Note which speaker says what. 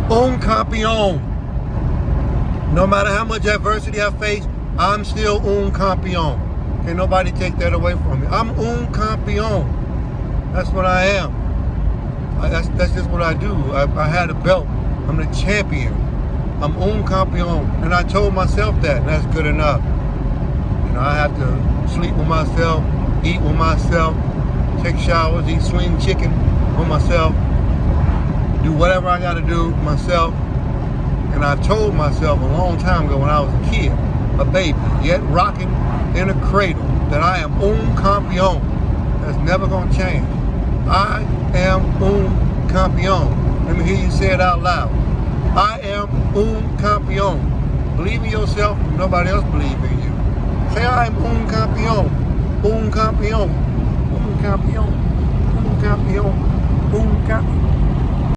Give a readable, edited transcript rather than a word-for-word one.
Speaker 1: Un campeón. No matter how much adversity I face, I'm still un campeón. Can't nobody take that away from me. I'm un campeón. That's what I am. That's just what I do. I had a belt. I'm the champion. I'm un campeón. And I told myself that, and that's good enough. You know, I have to sleep with myself, eat with myself, take showers, eat swing chicken with myself, do whatever I got to do myself. And I told myself a long time ago when I was a kid, a baby, yet rocking in a cradle, that I am un campeón. That's never going to change. I am un campeón. Let me hear you say it out loud. I am un campeón. Believe in yourself when nobody else believes in you. Say I am un campeón. Un campeón. Un campeón. Un campeón. Un campeón.